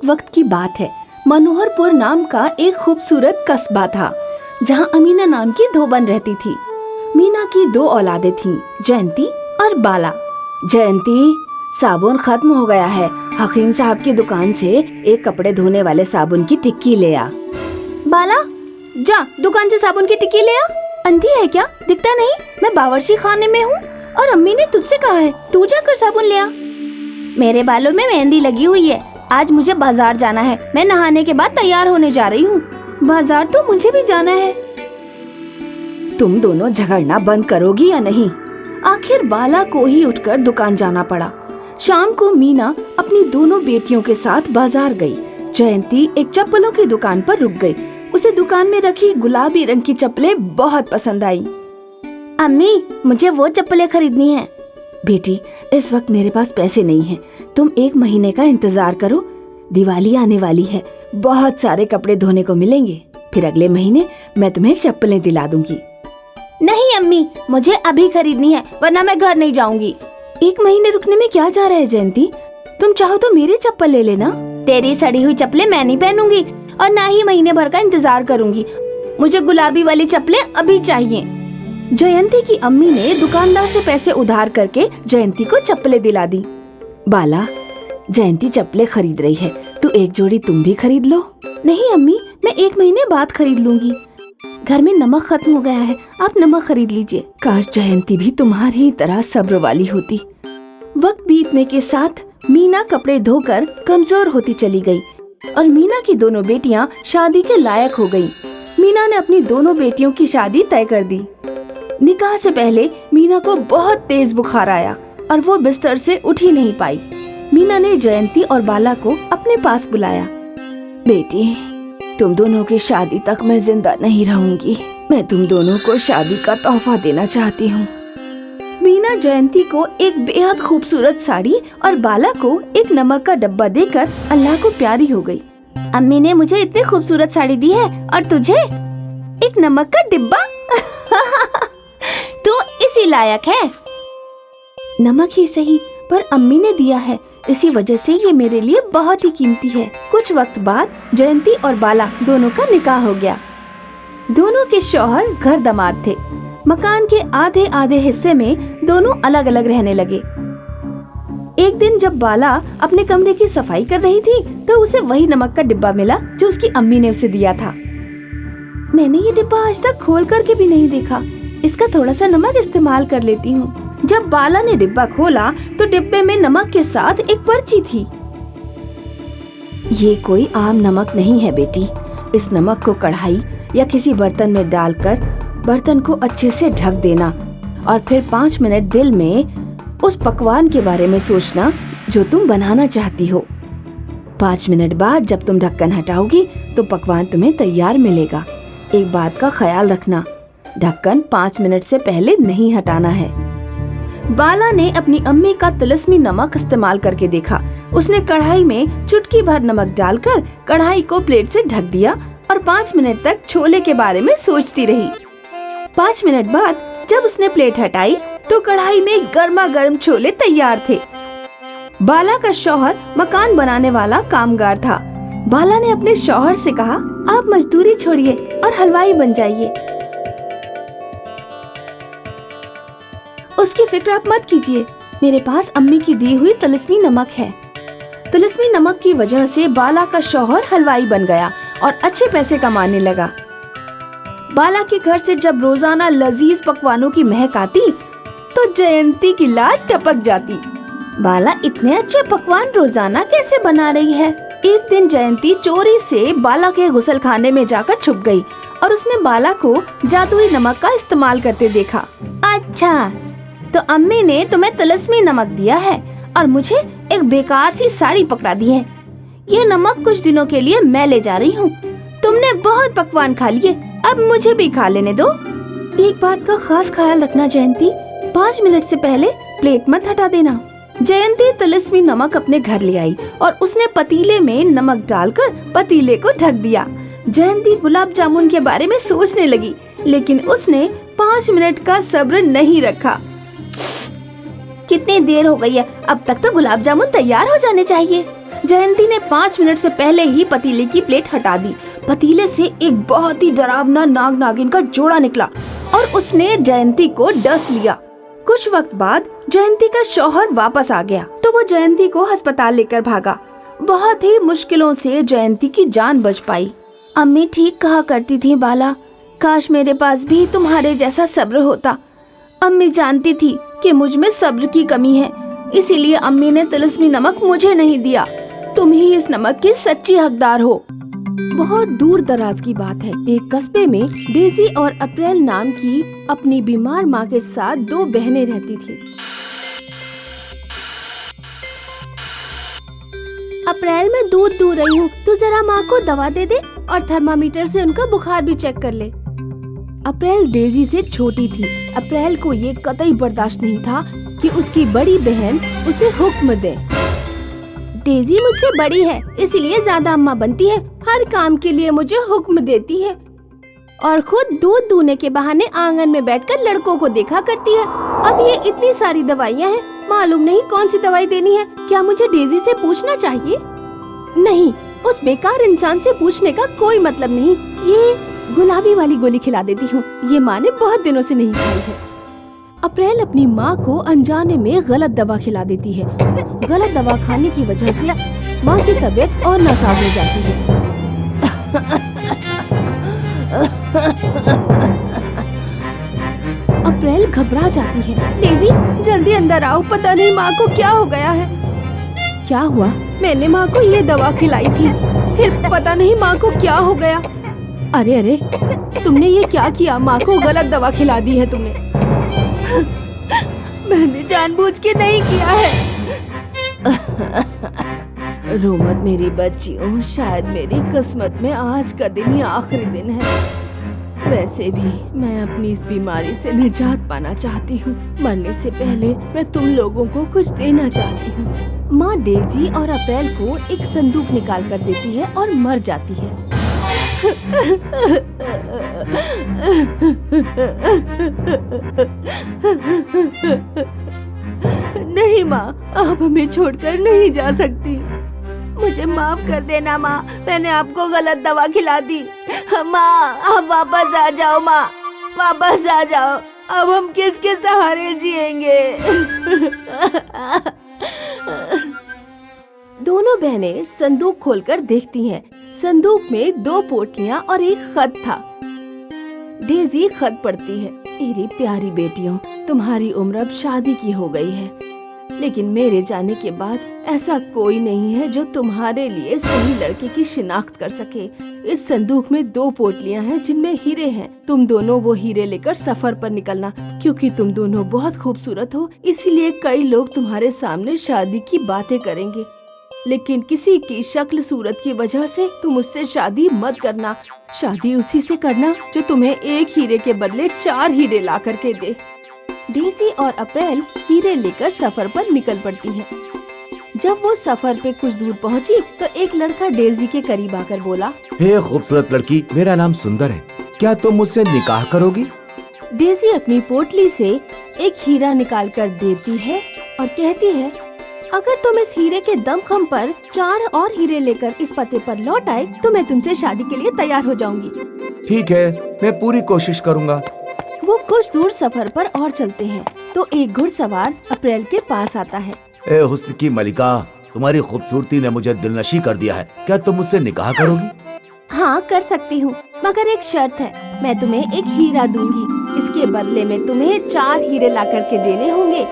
वक्त की बात है। मनोहरपुर नाम का एक खूबसूरत कस्बा था जहाँ अमीना नाम की धोबन रहती थी। मीना की 2 औलादें थीं, जयंती और बाला। जयंती, साबुन खत्म हो गया है, हकीम साहब की दुकान से एक कपड़े धोने वाले साबुन की टिक्की ले आ। बाला, जा दुकान से साबुन की टिक्की ले आ। अंधी है क्या, दिखता नहीं? मैं बावर्ची खाने में हूँ और अम्मी ने तुझसे कहा है तू जाकर साबुन ले आ। मेरे बालों में मेहंदी लगी हुई है, आज मुझे बाजार जाना है। मैं नहाने के बाद तैयार होने जा रही हूँ। बाजार तो मुझे भी जाना है। तुम दोनों झगड़ना बंद करोगी या नहीं? आखिर बाला को ही उठकर दुकान जाना पड़ा। शाम को मीना अपनी दोनों बेटियों के साथ बाजार गई। जयंती एक चप्पलों की दुकान पर रुक गई। उसे दुकान में रखी गुलाबी रंग की चप्पलें बहुत पसंद आई। अम्मी, मुझे वो चप्पलें खरीदनी है। बेटी, इस वक्त मेरे पास पैसे नहीं हैं। तुम 1 महीने का इंतजार करो, दिवाली आने वाली है, बहुत सारे कपड़े धोने को मिलेंगे, फिर अगले महीने मैं तुम्हें चप्पलें दिला दूंगी। नहीं अम्मी, मुझे अभी खरीदनी है, वरना मैं घर नहीं जाऊंगी। 1 महीने रुकने में क्या जा रहा है जयंती? तुम चाहो तो मेरी चप्पल ले लेना। तेरी सड़ी हुई चप्पलें मैं नहीं पहनूंगी और ना ही महीने भर का इंतजार करूंगी। मुझे गुलाबी वाली चप्पलें अभी चाहिए। जयंती की अम्मी ने दुकानदार से पैसे उधार करके जयंती को चप्पलें दिला दी। बाला, जयंती चप्पलें खरीद रही है, तू एक जोड़ी तुम भी खरीद लो। नहीं अम्मी, मैं 1 महीने बाद खरीद लूंगी। घर में नमक खत्म हो गया है, आप नमक खरीद लीजिए। काश जयंती भी तुम्हारी ही तरह सब्र वाली होती। वक्त बीतने के साथ मीना कपड़े धोकर कमजोर होती चली गई और मीना की दोनों बेटियां शादी के लायक हो गईं। मीना ने अपनी दोनों बेटियों की शादी तय कर दी। निकाह से पहले मीना को बहुत तेज बुखार आया और वो बिस्तर से उठ ही नहीं पाई। मीना ने जयंती और बाला को अपने पास बुलाया। बेटी, तुम दोनों की शादी तक मैं जिंदा नहीं रहूंगी। मैं तुम दोनों को शादी का तोहफा देना चाहती हूँ। मीना जयंती को एक बेहद खूबसूरत साड़ी और बाला को एक नमक का डब्बा देकर अल्लाह को प्यारी हो गई। अम्मी ने मुझे इतनी खूबसूरत साड़ी दी है और तुझे एक नमक का डिब्बा। तू इसी लायक है। नमक ही सही, पर अम्मी ने दिया है, इसी वजह से ये मेरे लिए बहुत ही कीमती है। कुछ वक्त बाद जयंती और बाला दोनों का निकाह हो गया। दोनों के शौहर घर दामाद थे। मकान के आधे आधे हिस्से में दोनों अलग अलग रहने लगे। एक दिन जब बाला अपने कमरे की सफाई कर रही थी तो उसे वही नमक का डिब्बा मिला जो उसकी अम्मी ने उसे दिया था। मैंने ये डिब्बा आज तक खोल करके भी नहीं देखा, इसका थोड़ा सा नमक इस्तेमाल कर लेती हूँ। जब बाला ने डिब्बा खोला तो डिब्बे में नमक के साथ एक पर्ची थी। ये कोई आम नमक नहीं है बेटी। इस नमक को कढ़ाई या किसी बर्तन में डालकर बर्तन को अच्छे से ढक देना और फिर 5 मिनट दिल में उस पकवान के बारे में सोचना जो तुम बनाना चाहती हो। 5 मिनट बाद जब तुम ढक्कन हटाओगी तो पकवान तुम्हें तैयार मिलेगा। एक बात का ख्याल रखना, ढक्कन 5 मिनट से पहले नहीं हटाना है। बाला ने अपनी अम्मी का तिलस्मी नमक इस्तेमाल करके देखा। उसने कढ़ाई में चुटकी भर नमक डालकर कढ़ाई को प्लेट से ढक दिया और 5 मिनट तक छोले के बारे में सोचती रही। 5 मिनट बाद जब उसने प्लेट हटाई तो कढ़ाई में गर्मा गर्म छोले तैयार थे। बाला का शौहर मकान बनाने वाला कामगार था। बाला ने अपने शौहर से कहा, आप मजदूरी छोड़िए और हलवाई बन जाइए। उसकी फिक्र आप मत कीजिए, मेरे पास अम्मी की दी हुई तिलस्मी नमक है। तिलस्मी नमक की वजह से बाला का शौहर हलवाई बन गया और अच्छे पैसे कमाने लगा। बाला के घर से जब रोजाना लजीज पकवानों की महक आती तो जयंती की लाट टपक जाती। बाला इतने अच्छे पकवान रोजाना कैसे बना रही है? एक दिन जयंती चोरी से बाला के गुसलखाने में जाकर छुप गई और उसने बाला को जादुई नमक का इस्तेमाल करते देखा। अच्छा, तो अम्मी ने तुम्हें तिलस्मी नमक दिया है और मुझे एक बेकार सी साड़ी पकड़ा दी है। ये नमक कुछ दिनों के लिए मैं ले जा रही हूँ। तुमने बहुत पकवान खा लिए, अब मुझे भी खा लेने दो। एक बात का खास ख्याल रखना जयंती, 5 मिनट से पहले प्लेट मत हटा देना। जयंती तिलस्मी नमक अपने घर ले आई और उसने पतीले में नमक डालकर पतीले को ढक दिया। जयंती गुलाब जामुन के बारे में सोचने लगी, लेकिन उसने 5 मिनट का सब्र नहीं रखा। कितनी देर हो गई है, अब तक तो गुलाब जामुन तैयार हो जाने चाहिए। जयंती ने 5 मिनट से पहले ही पतीले की प्लेट हटा दी। पतीले से एक बहुत ही डरावना नाग नागिन का जोड़ा निकला और उसने जयंती को डस लिया। कुछ वक्त बाद जयंती का शौहर वापस आ गया तो वो जयंती को अस्पताल लेकर भागा। बहुत ही मुश्किलों से जयंती की जान बच पाई। अम्मी ठीक कहा करती थी बाला, काश मेरे पास भी तुम्हारे जैसा सब्र होता। अम्मी जानती थी कि मुझ में सब्र की कमी है, इसीलिए अम्मी ने तिलस्मी नमक मुझे नहीं दिया। तुम ही इस नमक की सच्ची हकदार हो। बहुत दूर दराज की बात है, एक कस्बे में डेजी और अप्रैल नाम की अपनी बीमार माँ के साथ 2 बहनें रहती थी। अप्रैल मैं दूध दूह रही हूँ, तू जरा माँ को दवा दे दे और थर्मामीटर से उनका बुखार भी चेक कर ले। अप्रैल डेजी से छोटी थी। अप्रैल को ये कतई बर्दाश्त नहीं था कि उसकी बड़ी बहन उसे हुक्म दे। डेजी मुझसे बड़ी है, इसलिए ज्यादा अम्मा बनती है, हर काम के लिए मुझे हुक्म देती है और खुद दूध दूहने के बहाने आंगन में बैठकर लड़कों को देखा करती है। अब ये इतनी सारी दवाइयाँ हैं, मालूम नहीं कौन सी दवाई देनी है। क्या मुझे डेजी से पूछना चाहिए? नहीं, उस बेकार इंसान से पूछने का कोई मतलब नहीं। ये गुलाबी वाली गोली खिला देती हूँ, ये माँ ने बहुत दिनों से नहीं खाई है। अप्रैल अपनी माँ को अनजाने में गलत दवा खिला देती है। गलत दवा खाने की वजह से माँ की तबीयत और नासाज हो जाती है। अप्रैल घबरा जाती है। डेजी जल्दी अंदर आओ, पता नहीं माँ को क्या हो गया है। क्या हुआ? मैंने माँ को ये दवा खिलाई थी, फिर पता नहीं माँ को क्या हो गया। अरे अरे, तुमने ये क्या किया? माँ को गलत दवा खिला दी है तुमने। मैंने जानबूझ के नहीं किया है। रो मत मेरी बच्चियों, शायद मेरी किस्मत में आज का दिन ही आखिरी दिन है। वैसे भी मैं अपनी इस बीमारी से निजात पाना चाहती हूँ। मरने से पहले मैं तुम लोगों को कुछ देना चाहती हूँ। माँ डेजी और अप्रैल को एक संदूक निकाल कर देती है और मर जाती है। नहीं माँ, आप हमें छोड़कर नहीं जा सकती। मुझे माफ कर देना माँ, मैंने आपको गलत दवा खिला दी। माँ आप वापस आ जाओ, माँ वापस आ जाओ। अब हम किसके सहारे जिएंगे? दोनों बहनें संदूक खोलकर देखती हैं। संदूक में 2 पोटलियां और एक खत था। डेजी खत पढ़ती है। मेरी प्यारी बेटियों, तुम्हारी उम्र अब शादी की हो गई है, लेकिन मेरे जाने के बाद ऐसा कोई नहीं है जो तुम्हारे लिए सही लड़के की शिनाख्त कर सके। इस संदूक में 2 पोटलियां हैं जिनमें हीरे हैं। तुम दोनों वो हीरे लेकर सफर पर निकलना, क्योंकि तुम दोनों बहुत खूबसूरत हो, इसीलिए कई लोग तुम्हारे सामने शादी की बातें करेंगे, लेकिन किसी की शक्ल सूरत की वजह से तुम उससे शादी मत करना। शादी उसी से करना जो तुम्हें 1 हीरे के बदले 4 हीरे ला करके दे। डेजी और अप्रैल हीरे लेकर सफर पर निकल पड़ती हैं। जब वो सफर पे कुछ दूर पहुंची तो एक लड़का डेजी के करीब आकर बोला, हे खूबसूरत लड़की, मेरा नाम सुंदर है, क्या तुम मुझसे निकाह करोगी? डेजी अपनी पोटली से एक हीरा निकाल कर देती है और कहती है, अगर तुम इस हीरे के दमखम पर 4 और हीरे लेकर इस पते पर लौट आए तो मैं तुमसे शादी के लिए तैयार हो जाऊंगी। ठीक है, मैं पूरी कोशिश करूँगा। वो कुछ दूर सफर पर और चलते हैं तो एक घुड़सवार अप्रैल के पास आता है। ए हुस्न की मलिका, तुम्हारी खूबसूरती ने मुझे दिलनशी कर दिया है, क्या तुम मुझसे निकाह करोगी? हाँ कर सकती हूँ, मगर एक शर्त है, मैं तुम्हें एक हीरा दूंगी। इसके बदले में तुम्हें 4 हीरे ला करके देने होंगे।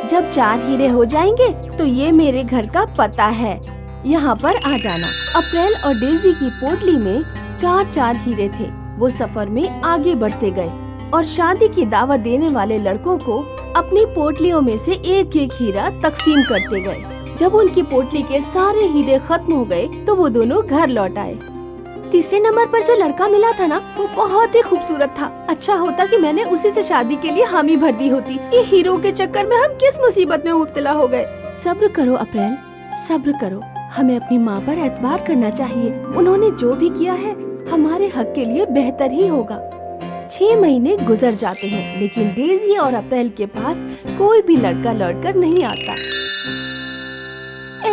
जब 4 हीरे हो जाएंगे तो ये मेरे घर का पता है, यहाँ पर आ जाना। अप्रैल और डेजी की पोटली में 4 हीरे थे। वो सफर में आगे बढ़ते गए और शादी की दावत देने वाले लड़कों को अपनी पोटलियों में से एक हीरा तकसीम करते गए। जब उनकी पोटली के सारे हीरे खत्म हो गए तो वो दोनों घर लौट आए। तीसरे नंबर पर जो लड़का मिला था ना, वो बहुत ही खूबसूरत था। अच्छा होता कि मैंने उसी से शादी के लिए हामी भर दी होती। ये हीरो के चक्कर में हम किस मुसीबत में मुब्तला हो गए। सब्र करो अप्रैल, सब्र करो। हमें अपनी माँ पर एतबार करना चाहिए। उन्होंने जो भी किया है हमारे हक के लिए बेहतर ही होगा। 6 महीने गुजर जाते हैं, लेकिन डेजी और अप्रैल के पास कोई भी लड़का लौटकर नहीं आता।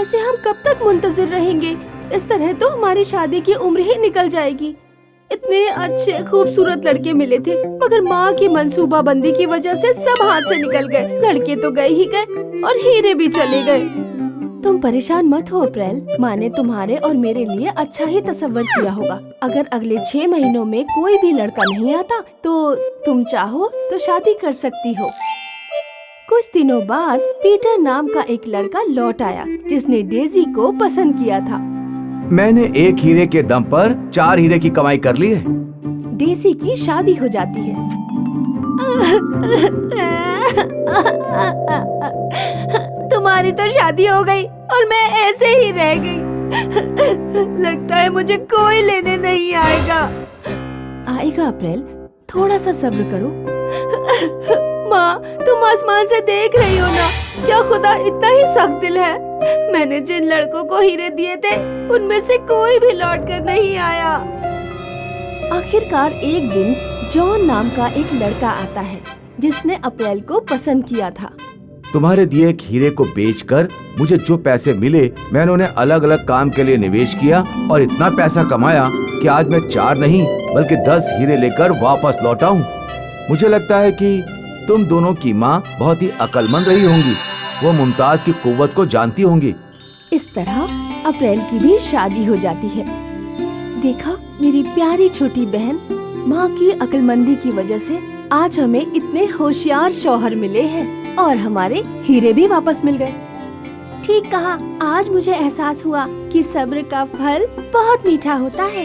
ऐसे हम कब तक मुंतजिर रहेंगे? इस तरह तो हमारी शादी की उम्र ही निकल जाएगी। इतने अच्छे खूबसूरत लड़के मिले थे, मगर माँ की मंसूबाबंदी की वजह से सब हाथ से निकल गए। लड़के तो गए ही गए और हीरे भी चले गए। तुम परेशान मत हो अप्रैल, माँ ने तुम्हारे और मेरे लिए अच्छा ही तसव्वुर किया होगा। अगर अगले 6 महीनों में कोई भी लड़का नहीं आता तो तुम चाहो तो शादी कर सकती हो। कुछ दिनों बाद पीटर नाम का एक लड़का लौट आया जिसने डेजी को पसंद किया था। मैंने एक हीरे के दम पर 4 हीरे की कमाई कर ली है। डेजी की शादी हो जाती है। तुम्हारी तो शादी हो गई और मैं ऐसे ही रह गई। लगता है मुझे कोई लेने नहीं आएगा। आएगा अप्रैल, थोड़ा सा सब्र करो। माँ, तुम आसमान से देख रही हो ना, क्या खुदा इतना ही सख्त दिल है? मैंने जिन लड़कों को हीरे दिए थे उनमें से कोई भी लौट कर नहीं आया। आखिरकार एक दिन जॉन नाम का एक लड़का आता है जिसने अप्रैल को पसंद किया था। तुम्हारे दिए एक हीरे को बेचकर मुझे जो पैसे मिले, मैंने उन्हें अलग अलग काम के लिए निवेश किया और इतना पैसा कमाया कि आज मैं 4 नहीं बल्कि 10 हीरे लेकर वापस लौटा हूँ। मुझे लगता है कि तुम दोनों की माँ बहुत ही अक्लमंद रही होंगी। वो मुमताज की कुव्वत को जानती होंगी। इस तरह अप्रैल की भी शादी हो जाती है। देखा मेरी प्यारी छोटी बहन, माँ की अक्लमंदी की वजह से आज हमें इतने होशियार शौहर मिले हैं और हमारे हीरे भी वापस मिल गए। ठीक कहा, आज मुझे एहसास हुआ कि सब्र का फल बहुत मीठा होता है।